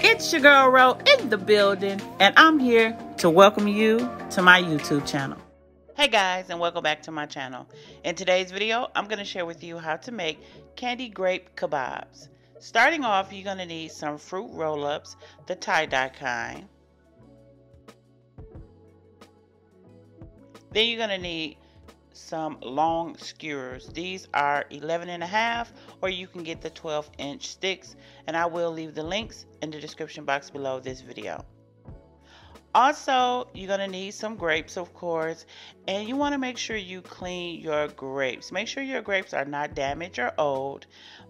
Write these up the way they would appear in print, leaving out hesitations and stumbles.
It's your girl Ro in the building, and I'm here to welcome you to my YouTube channel. Hey guys, and welcome back to my channel. In today's video, I'm going to share with you how to make candy grape kebabs. Starting off, you're going to need some fruit roll-ups, the tie-dye kind. Then you're going to need some long skewers. These are 11.5, or you can get the 12-inch sticks, and I will leave the links in the description box below this video. Also, you're going to need some grapes, of course, and you want to make sure you clean your grapes. Make sure your grapes are not damaged or old,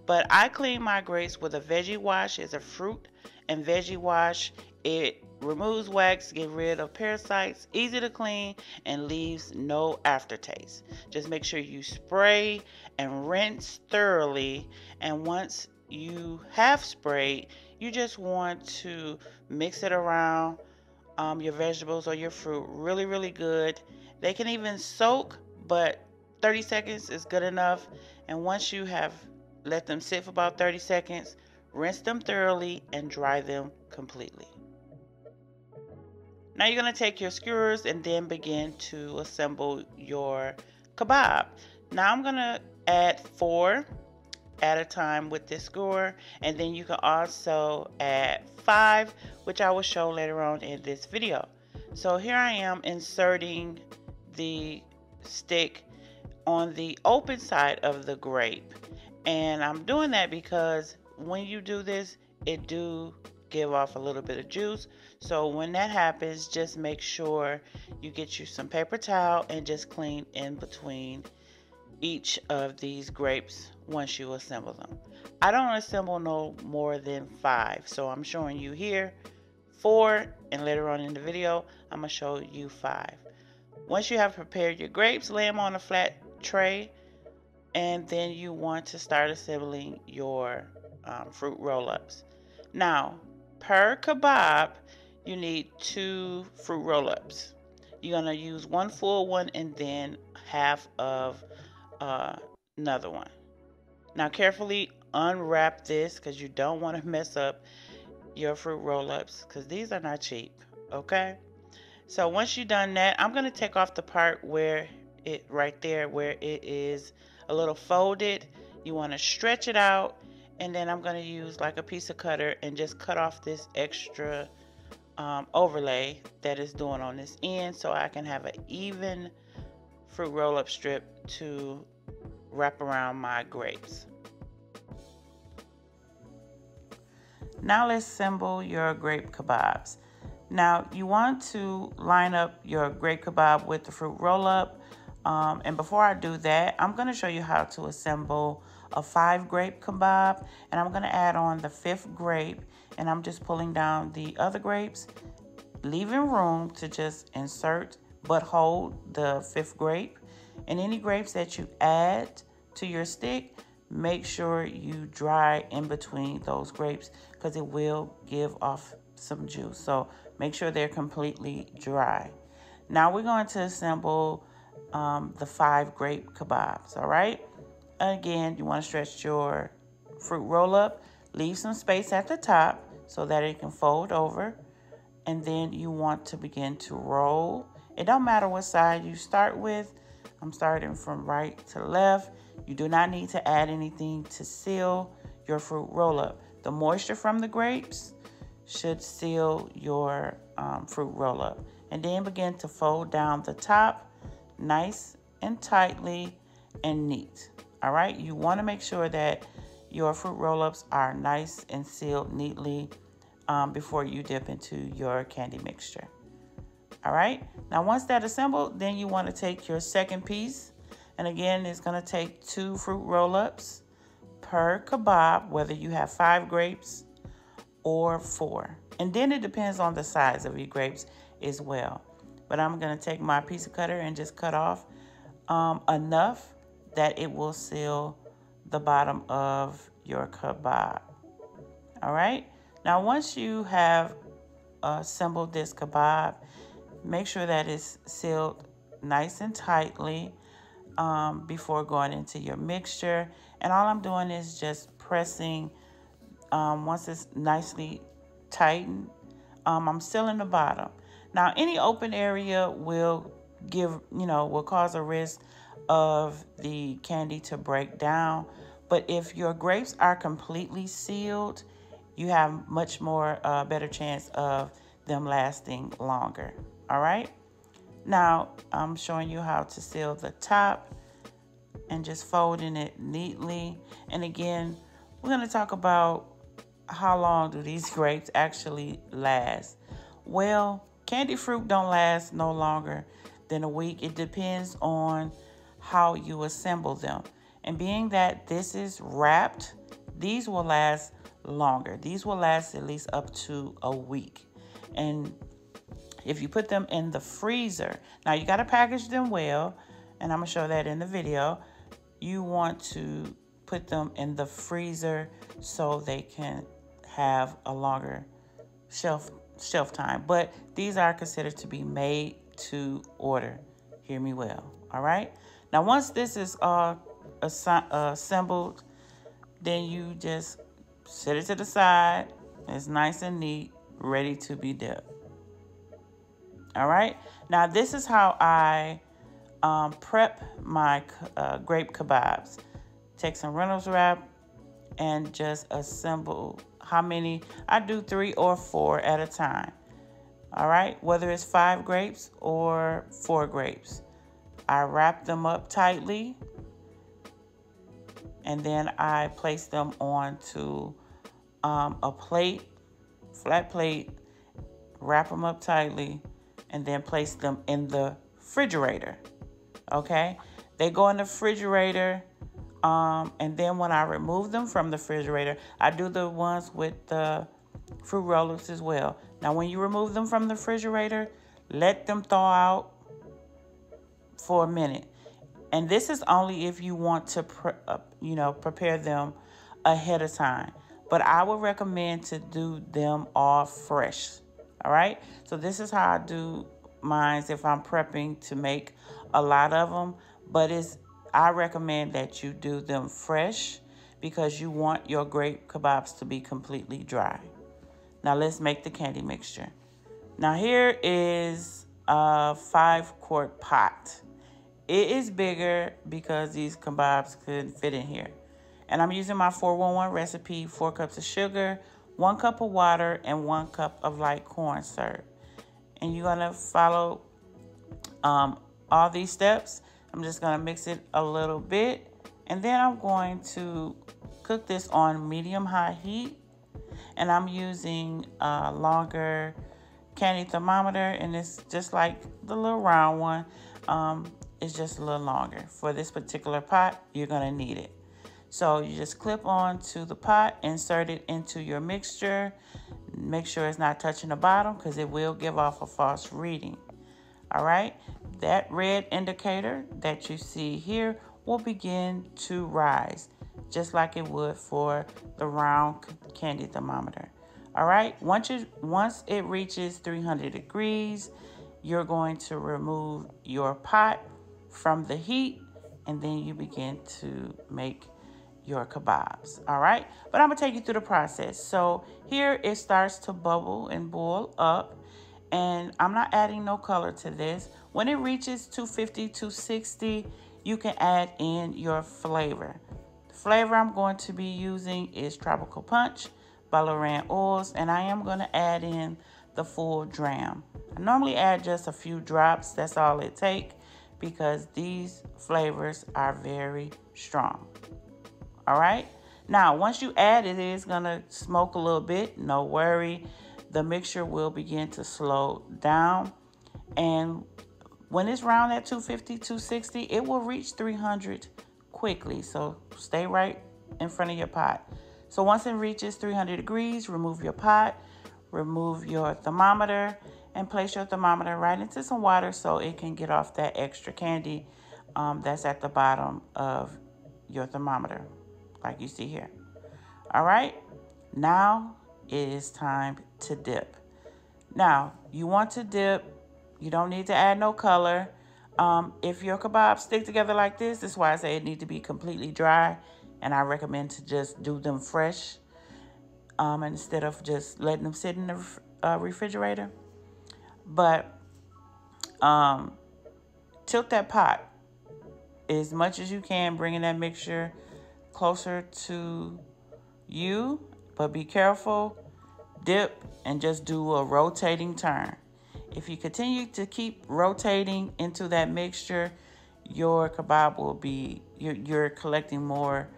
but I clean my grapes with a veggie wash. It's a fruit and veggie wash. It removes wax, get rid of parasites, easy to clean, and leaves no aftertaste. Just make sure you spray and rinse thoroughly, and once you have sprayed, you just want to mix it around your vegetables or your fruit really good. They can even soak, but 30 seconds is good enough. And once you have let them sit for about 30 seconds, rinse them thoroughly and dry them completely. Now you're going to take your skewers and then begin to assemble your kebab. Now I'm going to add 4 at a time with this skewer, and then you can also add 5, which I will show later on in this video. So here I am inserting the stick on the open side of the grape, and I'm doing that because when you do this, it do give off a little bit of juice. So when that happens, just make sure you get you some paper towel and just clean in between each of these grapes once you assemble them. I don't assemble no more than 5, so I'm showing you here 4, and later on in the video I'm gonna show you 5. Once you have prepared your grapes, lay them on a flat tray, and then you want to start assembling your fruit roll-ups. Now per kebab you need 2 fruit roll-ups. You're gonna use 1 full one and then half of another one. Now carefully unwrap this because you don't want to mess up your fruit roll-ups, because these are not cheap. Okay, so once you've done that, I'm going to take off the part where it right there where it is a little folded. You want to stretch it out, and then I'm going to use like a piece of cutter and just cut off this extra overlay that is doing on this end, so I can have an even fruit roll-up strip to wrap around my grapes. Now let's assemble your grape kebabs. Now you want to line up your grape kebab with the fruit roll-up, and before I do that, I'm going to show you how to assemble a 5 grape kebab, and I'm going to add on the 5th grape, and I'm just pulling down the other grapes, leaving room to just insert but hold the 5th grape. And any grapes that you add to your stick, make sure you dry in between those grapes because it will give off some juice. So make sure they're completely dry. Now we're going to assemble the 5 grape kebabs, all right? Again, you want to stretch your fruit roll up, leave some space at the top so that it can fold over, and then you want to begin to roll. It don't matter what side you start with. I'm starting from right to left. You do not need to add anything to seal your fruit roll-up. The moisture from the grapes should seal your fruit roll-up. And then begin to fold down the top nice and tightly and neat. All right, you want to make sure that your fruit roll-ups are nice and sealed neatly before you dip into your candy mixture. All right, now once that's assembled, then you want to take your second piece, and again it's going to take 2 fruit roll-ups per kebab, whether you have 5 grapes or 4, and then it depends on the size of your grapes as well. But I'm going to take my piece of cutter and just cut off enough that it will seal the bottom of your kebab. All right, now once you have assembled this kebab, make sure that it's sealed nice and tightly before going into your mixture. And all I'm doing is just pressing once it's nicely tightened. I'm sealing the bottom. Now, any open area will will cause a risk of the candy to break down. But if your grapes are completely sealed, you have much more better chance of them lasting longer. All right. Now, I'm showing you how to seal the top and just folding it neatly. And again, we're going to talk about how long do these grapes actually last. Well, candy fruit don't last no longer than a week. It depends on how you assemble them. And being that this is wrapped, these will last longer. These will last at least up to a week. And if you put them in the freezer, now you got to package them well, and I'm going to show that in the video. You want to put them in the freezer so they can have a longer shelf time. But these are considered to be made to order. Hear me well. All right. Now, once this is all assembled, then you just set it to the side. It's nice and neat, ready to be dipped. All right. Now, this is how I prep my grape kebabs. Take some Reynolds wrap and just assemble how many. I do 3 or 4 at a time. All right. Whether it's 5 grapes or 4 grapes. I wrap them up tightly, and then I place them onto a plate, flat plate, wrap them up tightly, and then place them in the refrigerator. Okay, they go in the refrigerator, and then when I remove them from the refrigerator, I do the ones with the fruit rollers as well. Now, when you remove them from the refrigerator, let them thaw out for a minute. And this is only if you want to prepare them ahead of time. But I would recommend to do them all fresh. All right. So this is how I do mine if I'm prepping to make a lot of them. But I recommend that you do them fresh because you want your grape kebabs to be completely dry. Now let's make the candy mixture. Now here is a 5-quart pot. It is bigger because these kebabs could fit in here. And I'm using my 411 recipe, 4 cups of sugar, 1 cup of water, and 1 cup of light corn syrup. And you're going to follow all these steps. I'm just going to mix it a little bit. And then I'm going to cook this on medium-high heat. And I'm using a longer candy thermometer. And it's just like the little round one. It's just a little longer. For this particular pot, you're going to need it. So you just clip on to the pot, insert it into your mixture. Make sure it's not touching the bottom because it will give off a false reading. All right. That red indicator that you see here will begin to rise just like it would for the round candy thermometer. All right. Once it reaches 300 degrees, you're going to remove your pot from the heat, and then you begin to make your kebabs. All right, but I'm gonna take you through the process. So here it starts to bubble and boil up, and I'm not adding no color to this. When it reaches 250, 260, you can add in your flavor. The flavor I'm going to be using is Tropical Punch by Loran Oils, and I am gonna add in the full dram. I normally add just a few drops, that's all it takes, because these flavors are very strong. All right. Now, once you add it, it's going to smoke a little bit. No worry. The mixture will begin to slow down. And when it's around at 250, 260, it will reach 300 quickly. So stay right in front of your pot. So once it reaches 300 degrees, remove your pot, remove your thermometer, and place your thermometer right into some water so it can get off that extra candy that's at the bottom of your thermometer, like you see here. All right, now it is time to dip. Now, you want to dip. You don't need to add no color. If your kebabs stick together like this is why I say it needs to be completely dry. and I recommend to just do them fresh instead of just letting them sit in the refrigerator. But tilt that pot as much as you can, bringing that mixture closer to you, but be careful. Dip and just do a rotating turn. If you continue to keep rotating into that mixture, your kebab will be, you're collecting more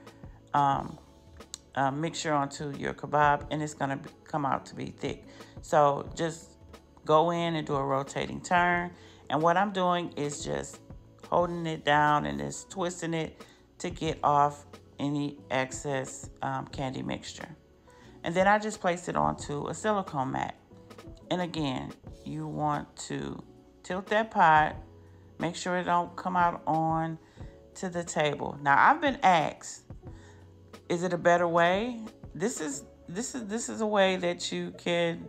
mixture onto your kebab, and it's going to come out to be thick. So just go in and do a rotating turn. And what I'm doing is just holding it down and just twisting it to get off any excess candy mixture. And then I just placed it onto a silicone mat. And again, you want to tilt that pot, make sure it don't come out on to the table. Now, I've been asked, is it a better way? This is a way that you can,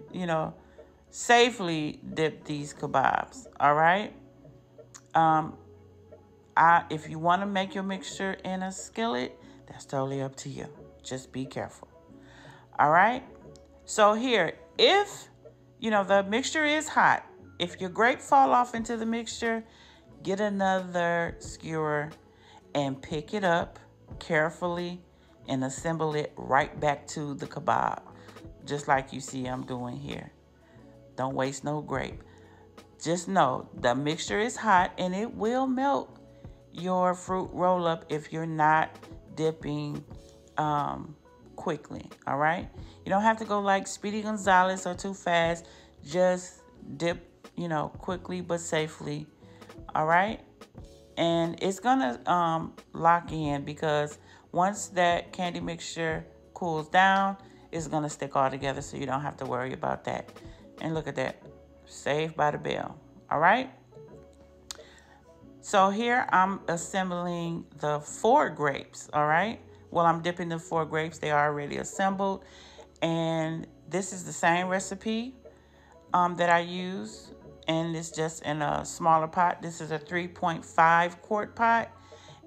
safely dip these kebabs. All right. If you want to make your mixture in a skillet, that's totally up to you. Just be careful. All right. So here, if, the mixture is hot, if your grape fall off into the mixture, get another skewer and pick it up carefully and assemble it right back to the kebab, just like you see I'm doing here. Don't waste no grape. Just know the mixture is hot and it will melt your fruit roll up if you're not dipping quickly. All right. You don't have to go like Speedy Gonzalez or too fast. Just dip, quickly but safely. All right. And it's gonna lock in, because once that candy mixture cools down, it's gonna stick all together, so you don't have to worry about that. And look at that, saved by the bell. All right. So here I'm assembling the 4 grapes. All right. Well, I'm dipping the 4 grapes. They are already assembled. And this is the same recipe that I use. And it's just in a smaller pot. This is a 3.5 quart pot.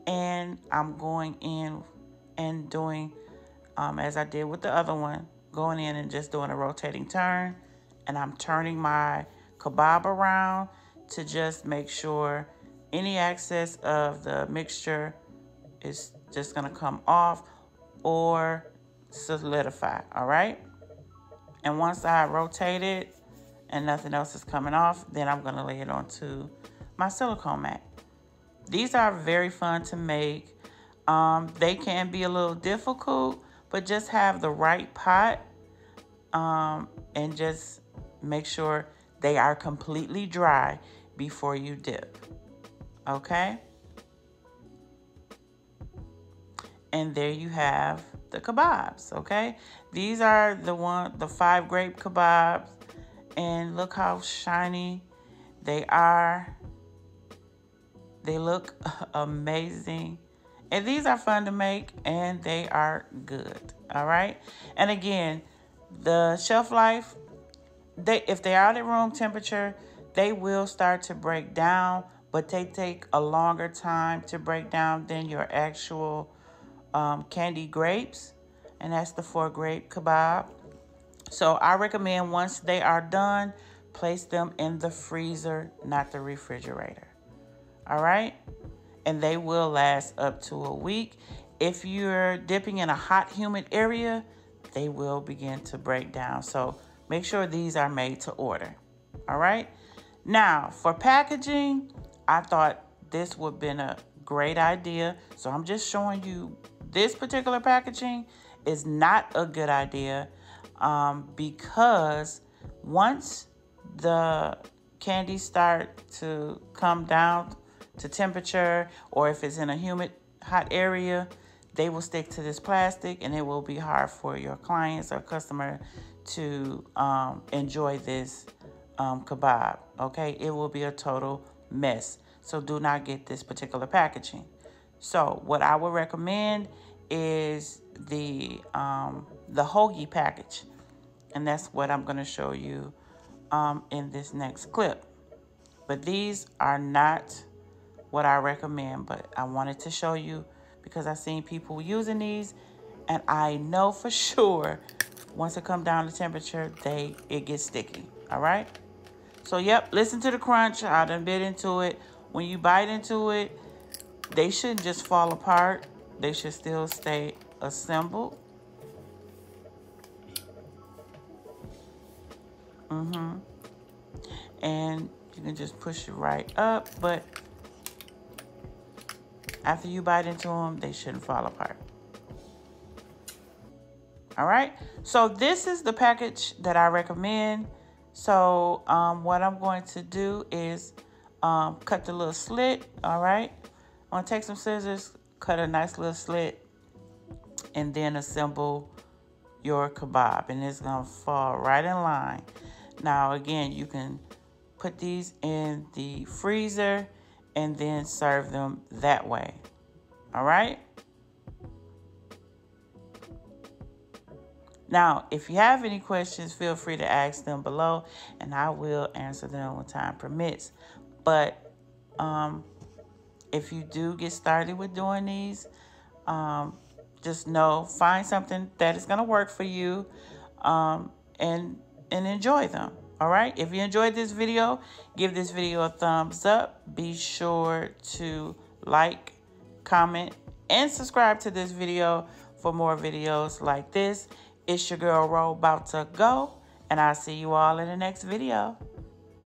And I'm going in and doing, as I did with the other one, going in and just doing a rotating turn. And I'm turning my kebab around to just make sure any excess of the mixture is just going to come off or solidify. All right. And once I rotate it and nothing else is coming off, then I'm going to lay it onto my silicone mat. These are very fun to make. They can be a little difficult, but just have the right pot and just make sure they are completely dry before you dip. Okay? And there you have the kebabs, okay? These are the 5 grape kebabs, and look how shiny they are. They look amazing. And these are fun to make, and they are good, all right? And again, the shelf life, if they are at room temperature, they will start to break down, but they take a longer time to break down than your actual candy grapes. And that's the 4 grape kebab. So I recommend once they are done, place them in the freezer, not the refrigerator. All right? And they will last up to a week. If you're dipping in a hot, humid area, they will begin to break down. So make sure these are made to order. All right? Now, for packaging, I thought this would have been a great idea. So I'm just showing you this particular packaging is not a good idea because once the candies start to come down to temperature, or if it's in a humid, hot area, they will stick to this plastic, and it will be hard for your clients or customer to enjoy this kebab. Okay, it will be a total mess. So do not get this particular packaging. So what I would recommend is the hoagie package, and that's what I'm going to show you in this next clip. But these are not what I recommend, but I wanted to show you because I've seen people using these, and I know for sure once it comes down to temperature, it gets sticky. All right. So yep, listen to the crunch. I done bit into it. When you bite into it, they shouldn't just fall apart. They should still stay assembled. And you can just push it right up, but after you bite into them, they shouldn't fall apart. All right, so this is the package that I recommend. So what I'm going to do is cut the little slit. All right, I'm gonna take some scissors, cut a nice little slit, and then assemble your kebab, and it's gonna fall right in line. Now again, you can put these in the freezer and then serve them that way. All right. Now, if you have any questions, feel free to ask them below, and I will answer them when time permits. But if you do get started with doing these, just know, find something that is going to work for you, and enjoy them. All right. If you enjoyed this video, give this video a thumbs up. Be sure to like, comment, and subscribe to this video for more videos like this. It's your girl Ro about to go, and I'll see you all in the next video.